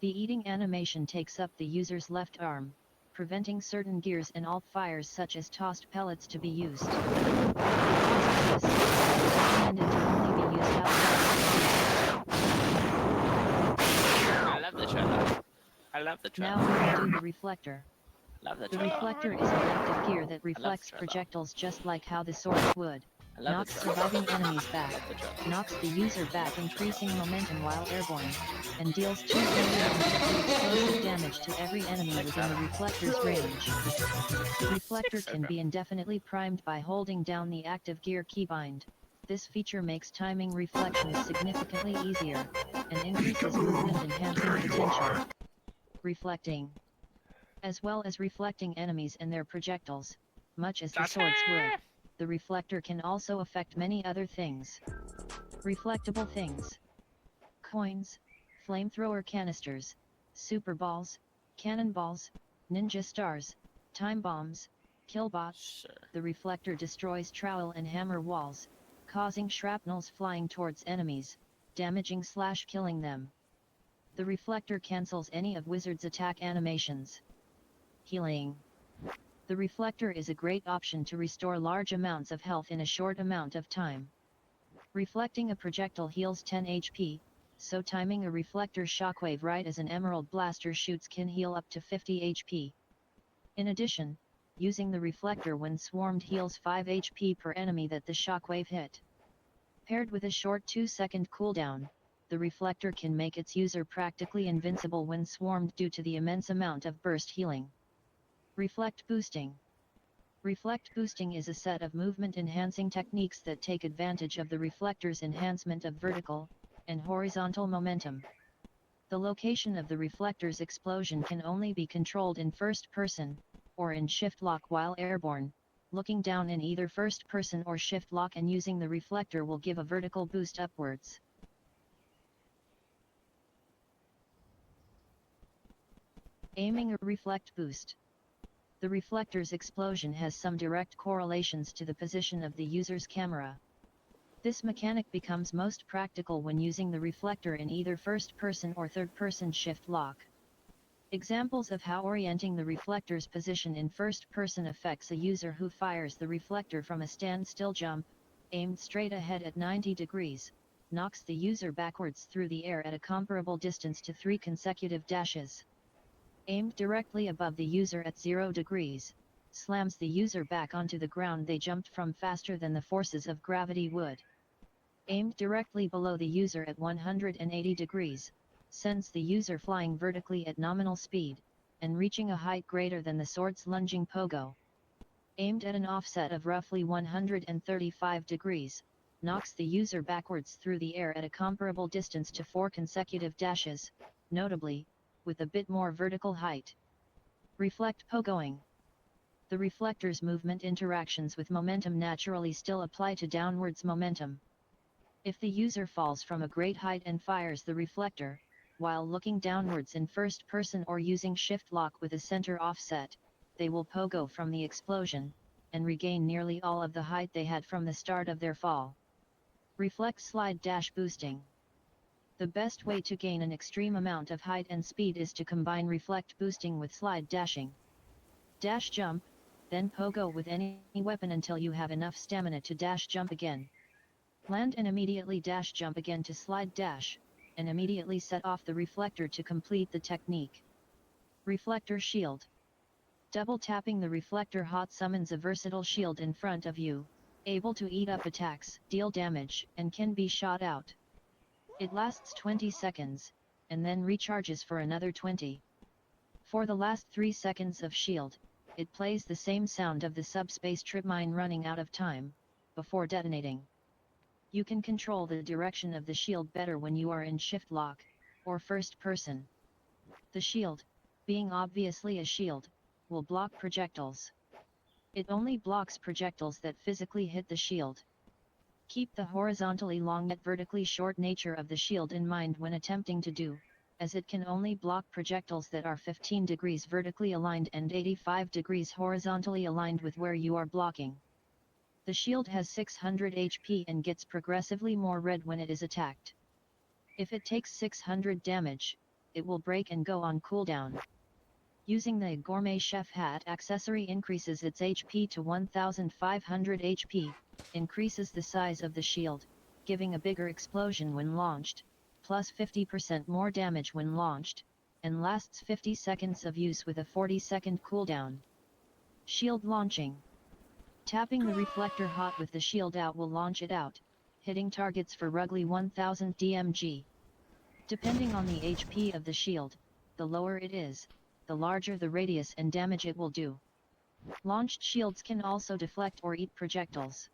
The eating animation takes up the user's left arm, preventing certain gears and alt fires such as tossed pellets to be used. Because of this, it is recommended to only be used outside. I love the trailer. I love the trailer. Now we will do the reflector. I love the The trailer. reflector is an active gear that I love the reflects trailer. projectiles just like how the swords would. I love Knocks the trailer. surviving enemies I back, love the trailer. knocks the user back increasing momentum while airborne, and deals 250 explosive damage to every enemy within the reflector's range. Reflector can be indefinitely primed by holding down the active gear keybind. This feature makes timing reflections significantly easier, and increases movement enhancing potential. Reflecting. As well as reflecting enemies and their projectiles, much as the swords would, the reflector can also affect many other things. Reflectable things. Coins, flamethrower canisters, super balls, cannonballs, ninja stars, time bombs, killbots. Sure. The reflector destroys trowel and hammer walls, causing shrapnels flying towards enemies, damaging/killing them. The reflector cancels any of Wizard's attack animations. Healing. The reflector is a great option to restore large amounts of health in a short amount of time. Reflecting a projectile heals 10 HP, so timing a reflector shockwave right as an emerald blaster shoots can heal up to 50 HP. In addition, using the reflector when swarmed heals 5 HP per enemy that the shockwave hit. Paired with a short 2-second cooldown, the reflector can make its user practically invincible when swarmed due to the immense amount of burst healing. Reflect boosting. Reflect boosting is a set of movement-enhancing techniques that take advantage of the reflector's enhancement of vertical and horizontal momentum. The location of the reflector's explosion can only be controlled in first person, or in shift lock while airborne. Looking down in either first person or shift lock and using the reflector will give a vertical boost upwards. Aiming a reflect boost. The reflector's explosion has some direct correlations to the position of the user's camera. This mechanic becomes most practical when using the reflector in either first-person or third-person shift lock. Examples of how orienting the reflector's position in first-person affects a user who fires the reflector from a standstill jump, aimed straight ahead at 90 degrees, knocks the user backwards through the air at a comparable distance to 3 consecutive dashes. Aimed directly above the user at 0 degrees, slams the user back onto the ground they jumped from faster than the forces of gravity would. Aimed directly below the user at 180 degrees, sends the user flying vertically at nominal speed, and reaching a height greater than the sword's lunging pogo. Aimed at an offset of roughly 135 degrees, knocks the user backwards through the air at a comparable distance to 4 consecutive dashes, notably, with a bit more vertical height. Reflect pogoing. The reflector's movement interactions with momentum naturally still apply to downwards momentum. If the user falls from a great height and fires the reflector, while looking downwards in first person or using shift lock with a center offset, they will pogo from the explosion, and regain nearly all of the height they had from the start of their fall. Reflect slide dash boosting. The best way to gain an extreme amount of height and speed is to combine reflect boosting with slide dashing. Dash jump, then pogo with any weapon until you have enough stamina to dash jump again. Land and immediately dash jump again to slide dash, and immediately set off the reflector to complete the technique. Reflector shield. Double tapping the reflector hot summons a versatile shield in front of you, able to eat up attacks, deal damage, and can be shot out. It lasts 20 seconds, and then recharges for another 20. For the last 3 seconds of shield, it plays the same sound of the subspace trip mine running out of time, before detonating. You can control the direction of the shield better when you are in shift lock, or first person. The shield, being obviously a shield, will block projectiles. It only blocks projectiles that physically hit the shield. Keep the horizontally long yet vertically short nature of the shield in mind when attempting to do, as it can only block projectiles that are 15 degrees vertically aligned and 85 degrees horizontally aligned with where you are blocking. The shield has 600 HP and gets progressively more red when it is attacked. If it takes 600 damage, it will break and go on cooldown. Using the Gourmet Chef Hat accessory increases its HP to 1500 HP, increases the size of the shield, giving a bigger explosion when launched, plus 50% more damage when launched, and lasts 50 seconds of use with a 40-second cooldown. Shield launching. Tapping the reflector hot with the shield out will launch it out, hitting targets for roughly 1000 DMG. Depending on the HP of the shield, the lower it is, the larger the radius and damage it will do. Launched shields can also deflect or eat projectiles.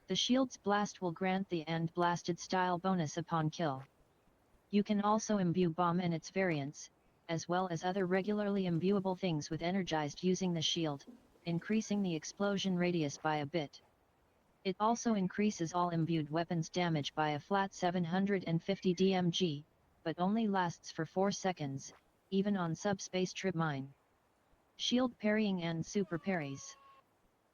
The shield's blast will grant the end blasted style bonus upon kill. You can also imbue bomb and its variants, as well as other regularly imbuable things with energized using the shield, increasing the explosion radius by a bit. It also increases all imbued weapons damage by a flat 750 DMG, but only lasts for 4 seconds, even on subspace trip mine. Shield parrying and super parries.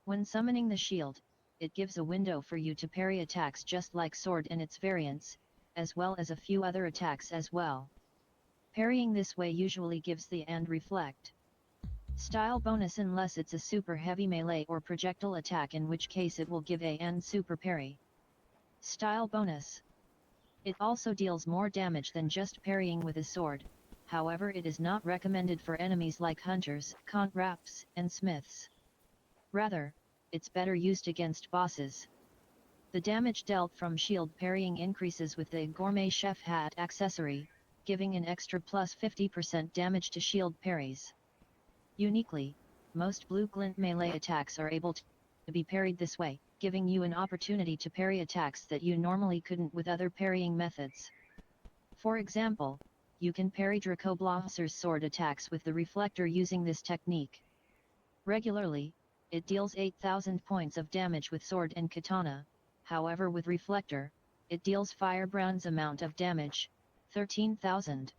When summoning the shield, it gives a window for you to parry attacks just like sword and its variants, as well as a few other attacks as well. Parrying this way usually gives the and reflect style bonus unless it's a super heavy melee or projectile attack, in which case it will give a and super parry style bonus. It also deals more damage than just parrying with a sword, however it is not recommended for enemies like hunters, contraps, and smiths. Rather, it's better used against bosses. The damage dealt from shield parrying increases with the Gourmet Chef Hat accessory, giving an extra plus 50% damage to shield parries. Uniquely, most blue glint melee attacks are able to be parried this way, giving you an opportunity to parry attacks that you normally couldn't with other parrying methods. For example, you can parry Dracoblasser's sword attacks with the reflector using this technique. Regularly, it deals 8000 points of damage with sword and katana, however with reflector, it deals Firebrand's amount of damage, 13,000.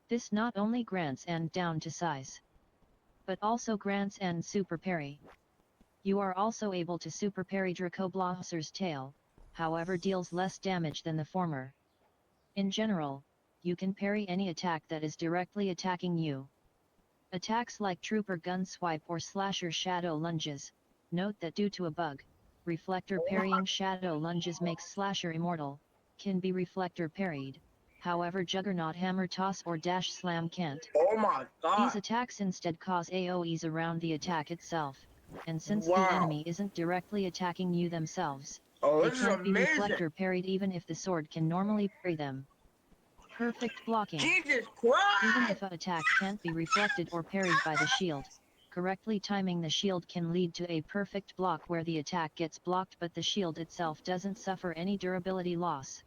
This not only grants and down to size, but also grants and super parry. You are also able to super parry Dracoblasser's tail, however deals less damage than the former. In general, you can parry any attack that is directly attacking you. Attacks like Trooper Gun Swipe or Slasher Shadow Lunges, note that due to a bug, reflector parrying Shadow Lunges makes Slasher immortal, can be reflector parried, however Juggernaut Hammer Toss or Dash Slam can't. Oh my god! These attacks instead cause AoEs around the attack itself, and since the Wow. enemy isn't directly attacking you themselves, Oh, they this is can't be amazing! reflector parried even if the sword can normally parry them. Perfect blocking. Jesus Even Christ! if an attack can't be reflected or parried by the shield, correctly timing the shield can lead to a perfect block where the attack gets blocked but the shield itself doesn't suffer any durability loss.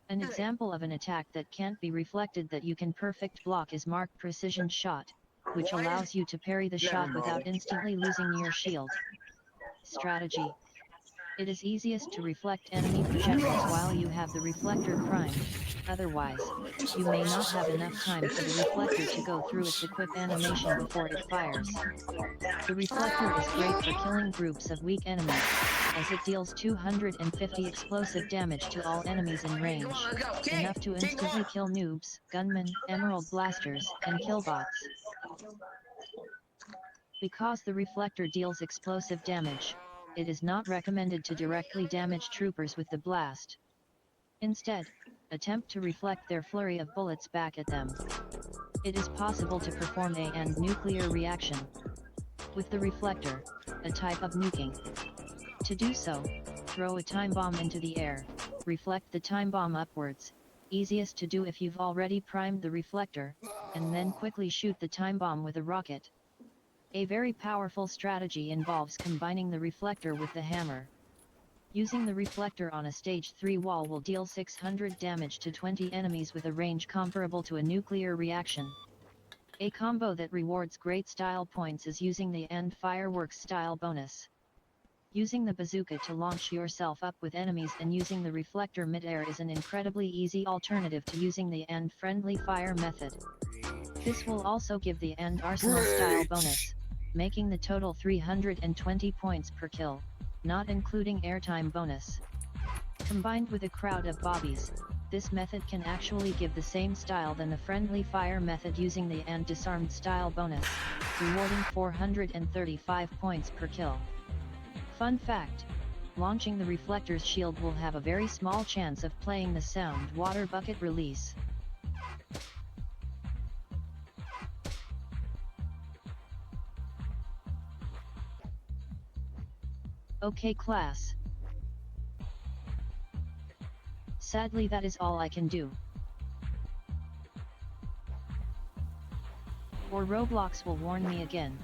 An example of an attack that can't be reflected that you can perfect block is Mark Precision Shot, which allows you to parry the shot without instantly losing your shield. Strategy. It is easiest to reflect enemy projectiles while you have the reflector primed, otherwise, you may not have enough time for the reflector to go through its equip animation before it fires. The reflector is great for killing groups of weak enemies, as it deals 250 explosive damage to all enemies in range, enough to instantly kill noobs, gunmen, emerald blasters, and killbots. Because the reflector deals explosive damage, it is not recommended to directly damage troopers with the blast. Instead, attempt to reflect their flurry of bullets back at them. It is possible to perform a and nuclear reaction with the reflector, a type of nuking. To do so, throw a time bomb into the air, reflect the time bomb upwards, easiest to do if you've already primed the reflector, and then quickly shoot the time bomb with a rocket. A very powerful strategy involves combining the reflector with the hammer. Using the reflector on a stage 3 wall will deal 600 damage to 20 enemies with a range comparable to a nuclear reaction. A combo that rewards great style points is using the end fireworks style bonus. Using the bazooka to launch yourself up with enemies and using the reflector mid-air is an incredibly easy alternative to using the end friendly fire method. This will also give the end arsenal style bonus, making the total 320 points per kill, not including airtime bonus. Combined with a crowd of bobbies, This method can actually give the same style than the friendly fire method using the and disarmed style bonus, rewarding 435 points per kill. Fun fact: launching the reflector's shield will have a very small chance of playing the sound water bucket release. Okay class. Sadly that is all I can do. Or Roblox will warn me again.